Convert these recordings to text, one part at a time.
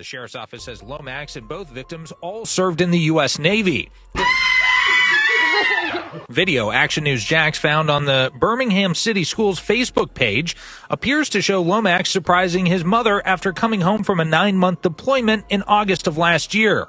The sheriff's office says Lomax and both victims all served in the U.S. Navy. Video Action News Jax found on the Birmingham City Schools Facebook page appears to show Lomax surprising his mother after coming home from a 9-month deployment in August of last year.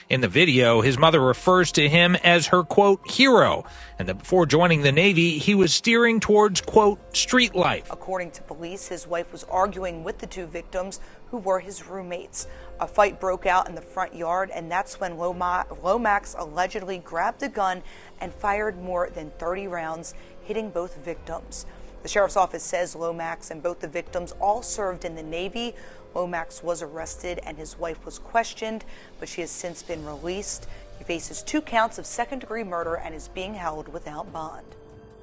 In the video, his mother refers to him as her, quote, hero, and that before joining the Navy, he was steering towards, quote, street life. According to police, his wife was arguing with the two victims who were his roommates. A fight broke out in the front yard, and that's when Lomax allegedly grabbed a gun and fired more than 30 rounds, hitting both victims. The sheriff's office says Lomax and both the victims all served in the Navy. Lomax was arrested and his wife was questioned, but she has since been released. He faces 2 counts of second-degree murder and is being held without bond.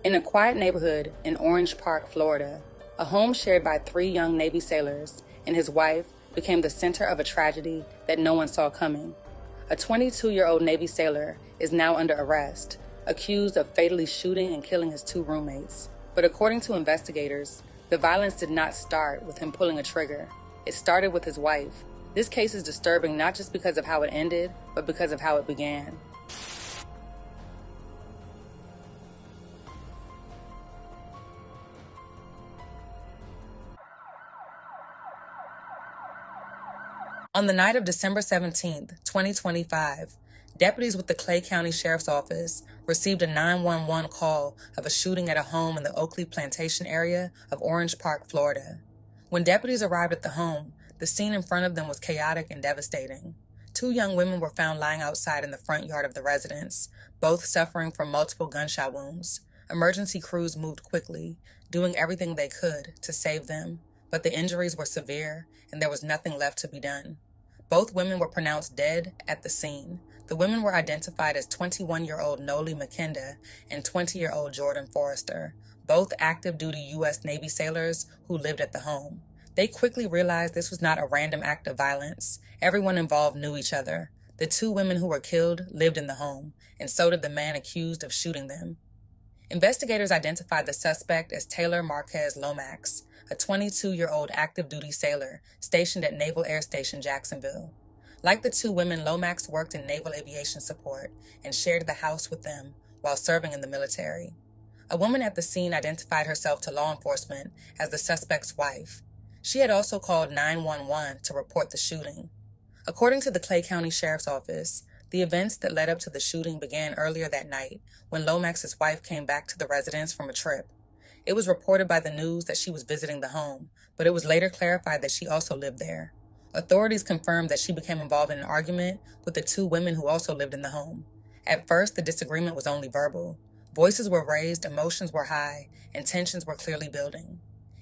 In a quiet neighborhood in Orange Park, Florida, a home shared by 3 young Navy sailors and his wife became the center of a tragedy that no one saw coming. A 22-year-old Navy sailor is now under arrest, accused of fatally shooting and killing his 2 roommates. But according to investigators, the violence did not start with him pulling a trigger. It started with his wife. This case is disturbing not just because of how it ended, but because of how it began. On the night of December 17th, 2025, deputies with the Clay County Sheriff's Office received a 911 call of a shooting at a home in the Oakley Plantation area of Orange Park, Florida. When deputies arrived at the home, the scene in front of them was chaotic and devastating. 2 young women were found lying outside in the front yard of the residence, both suffering from multiple gunshot wounds. Emergency crews moved quickly, doing everything they could to save them, but the injuries were severe and there was nothing left to be done. Both women were pronounced dead at the scene. The women were identified as 21-year-old Noli McKenda and 20-year-old Jordan Forrester, both active-duty U.S. Navy sailors who lived at the home. They quickly realized this was not a random act of violence. Everyone involved knew each other. The 2 women who were killed lived in the home, and so did the man accused of shooting them. Investigators identified the suspect as Taylor Marquez Lomax, a 22-year-old active-duty sailor stationed at Naval Air Station Jacksonville. Like the 2 women, Lomax worked in naval aviation support and shared the house with them while serving in the military. A woman at the scene identified herself to law enforcement as the suspect's wife. She had also called 911 to report the shooting. According to the Clay County Sheriff's Office, the events that led up to the shooting began earlier that night when Lomax's wife came back to the residence from a trip. It was reported by the news that she was visiting the home, but it was later clarified that she also lived there. Authorities confirmed that she became involved in an argument with the 2 women who also lived in the home. At first, the disagreement was only verbal. Voices were raised, emotions were high, and tensions were clearly building.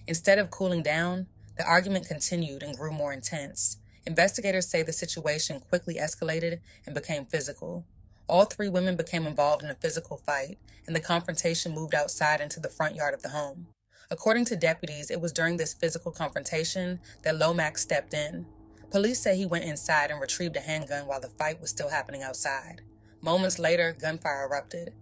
Instead of cooling down, the argument continued and grew more intense. Investigators say the situation quickly escalated and became physical. All 3 women became involved in a physical fight, and the confrontation moved outside into the front yard of the home. According to deputies, it was during this physical confrontation that Lomax stepped in. Police say he went inside and retrieved a handgun while the fight was still happening outside. Moments later, gunfire erupted.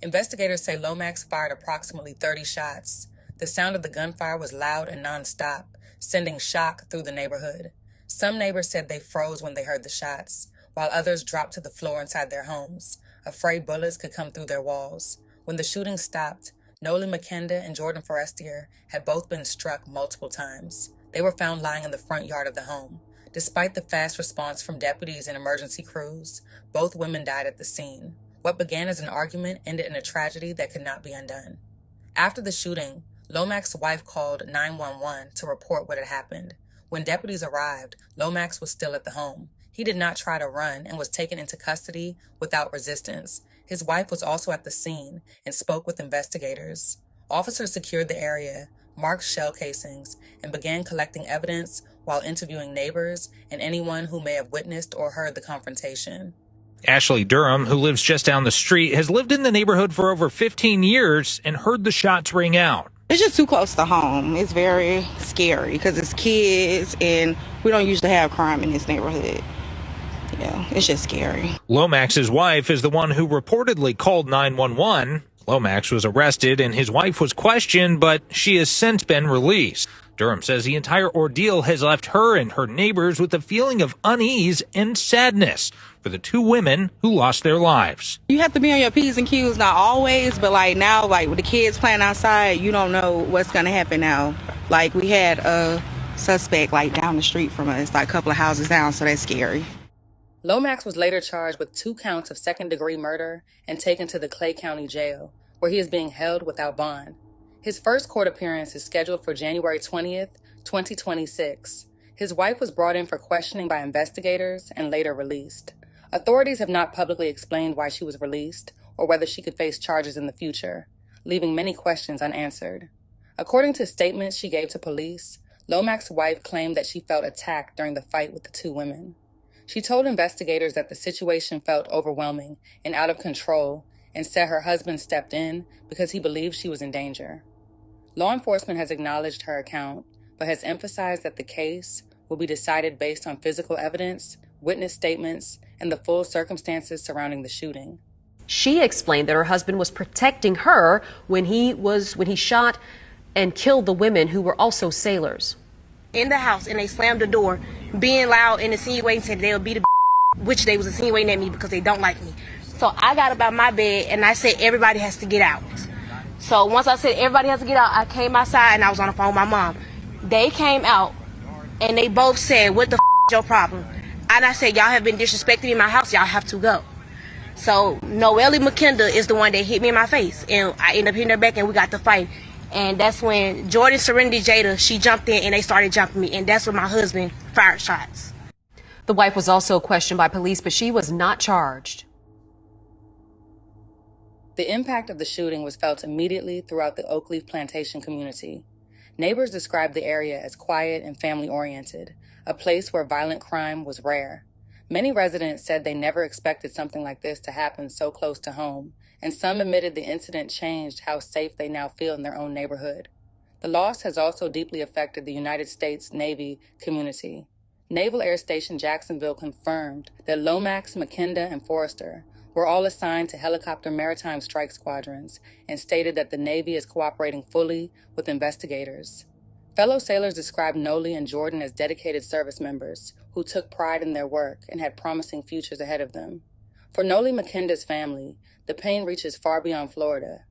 Investigators say Lomax fired approximately 30 shots. The sound of the gunfire was loud and nonstop, sending shock through the neighborhood. Some neighbors said they froze when they heard the shots, while others dropped to the floor inside their homes, afraid bullets could come through their walls. When the shooting stopped, Noli McKenda and Jordan Forrester had both been struck multiple times. They were found lying in the front yard of the home. Despite the fast response from deputies and emergency crews, both women died at the scene. What began as an argument ended in a tragedy that could not be undone. After the shooting, Lomax's wife called 911 to report what had happened. When deputies arrived, Lomax was still at the home. He did not try to run and was taken into custody without resistance. His wife was also at the scene and spoke with investigators. Officers secured the area, marked shell casings, and began collecting evidence while interviewing neighbors and anyone who may have witnessed or heard the confrontation. Ashley Durham, who lives just down the street, has lived in the neighborhood for over 15 years and heard the shots ring out. It's just too close to home. It's very scary because it's kids and we don't usually have crime in this neighborhood. Yeah, it's just scary. Lomax's wife is the one who reportedly called 911. Lomax was arrested and his wife was questioned, but she has since been released. Durham says the entire ordeal has left her and her neighbors with a feeling of unease and sadness for the two women who lost their lives. You have to be on your P's and Q's, not always, but like now, like with the kids playing outside, you don't know what's going to happen now. Like we had a suspect like down the street from us, like a couple of houses down, so that's scary. Lomax was later charged with 2 counts of second-degree murder and taken to the Clay County Jail, where he is being held without bond. His first court appearance is scheduled for January 20th, 2026. His wife was brought in for questioning by investigators and later released. Authorities have not publicly explained why she was released or whether she could face charges in the future, leaving many questions unanswered. According to statements she gave to police, Lomax's wife claimed that she felt attacked during the fight with the 2 women. She told investigators that the situation felt overwhelming and out of control and said her husband stepped in because he believed she was in danger. Law enforcement has acknowledged her account, but has emphasized that the case will be decided based on physical evidence, witness statements, and the full circumstances surrounding the shooting. She explained that her husband was protecting her when he shot and killed the women who were also sailors. In the house, and they slammed the door, being loud and insinuating, said they'll beat the which they was insinuating at me because they don't like me. So I got up out my bed and I said everybody has to get out. So once I said everybody has to get out, I came outside and I was on the phone with my mom. They came out and they both said, what the is your problem? And I said, y'all have been disrespecting me in my house, y'all have to go. So Noelle McKenna is the one that hit me in my face, and I ended up hitting her back and we got to fight. And that's when Jordan Serenity Jada, she jumped in and they started jumping me, and that's when my husband fired shots. The wife was also questioned by police, but she was not charged. The impact of the shooting was felt immediately throughout the Oak Leaf Plantation community. Neighbors described the area as quiet and family-oriented, a place where violent crime was rare. Many residents said they never expected something like this to happen so close to home, and some admitted the incident changed how safe they now feel in their own neighborhood. The loss has also deeply affected the United States Navy community. Naval Air Station Jacksonville confirmed that Lomax, McKenna, and Forrester were all assigned to helicopter maritime strike squadrons and stated that the Navy is cooperating fully with investigators. Fellow sailors described Noli and Jordan as dedicated service members who took pride in their work and had promising futures ahead of them. For Noli McKenna's family, the pain reaches far beyond Florida.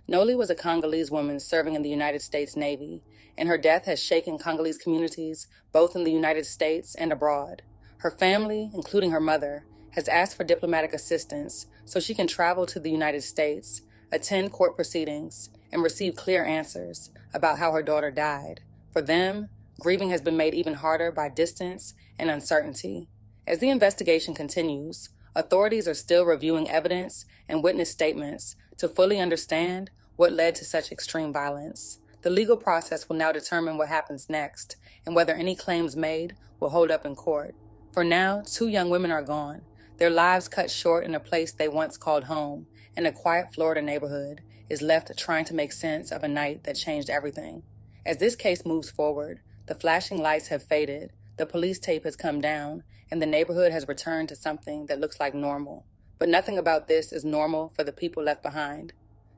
Noli was a Congolese woman serving in the United States Navy, and her death has shaken Congolese communities both in the United States and abroad. Her family, including her mother, has asked for diplomatic assistance so she can travel to the United States, attend court proceedings, and receive clear answers about how her daughter died. For them, grieving has been made even harder by distance and uncertainty. As the investigation continues, authorities are still reviewing evidence and witness statements to fully understand what led to such extreme violence. The legal process will now determine what happens next and whether any claims made will hold up in court. For now, 2 young women are gone, their lives cut short in a place they once called home, and a quiet Florida neighborhood is left trying to make sense of a night that changed everything. As this case moves forward, the flashing lights have faded, the police tape has come down, and the neighborhood has returned to something that looks like normal. But nothing about this is normal for the people left behind.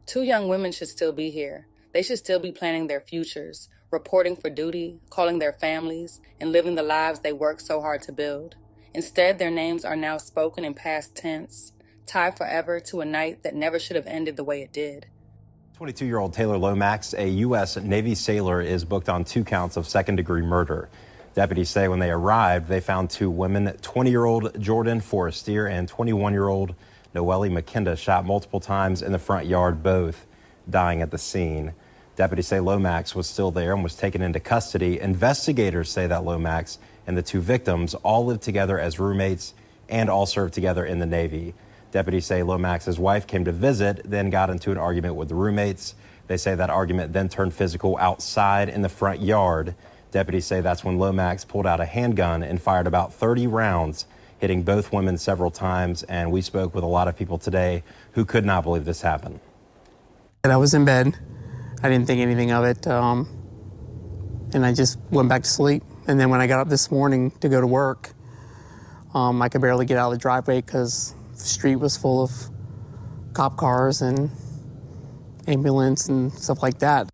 2 young women should still be here. They should still be planning their futures, reporting for duty, calling their families, and living the lives they worked so hard to build. Instead, their names are now spoken in past tense, tied forever to a night that never should have ended the way it did. 22-year-old Taylor Lomax, a U.S. Navy sailor, is booked on 2 counts of second-degree murder. Deputies say when they arrived, they found 2 women, 20-year-old Jordan Forrester and 21-year-old Noelle McKenna, shot multiple times in the front yard, both dying at the scene. Deputies say Lomax was still there and was taken into custody. Investigators say that Lomax and the 2 victims all lived together as roommates and all served together in the Navy. Deputies say Lomax's wife came to visit, then got into an argument with the roommates. They say that argument then turned physical outside in the front yard. Deputies say that's when Lomax pulled out a handgun and fired about 30 rounds, hitting both women several times. And we spoke with a lot of people today who could not believe this happened. I was in bed. I didn't think anything of it, and I just went back to sleep. And then when I got up this morning to go to work, I could barely get out of the driveway because the street was full of cop cars and ambulance and stuff like that.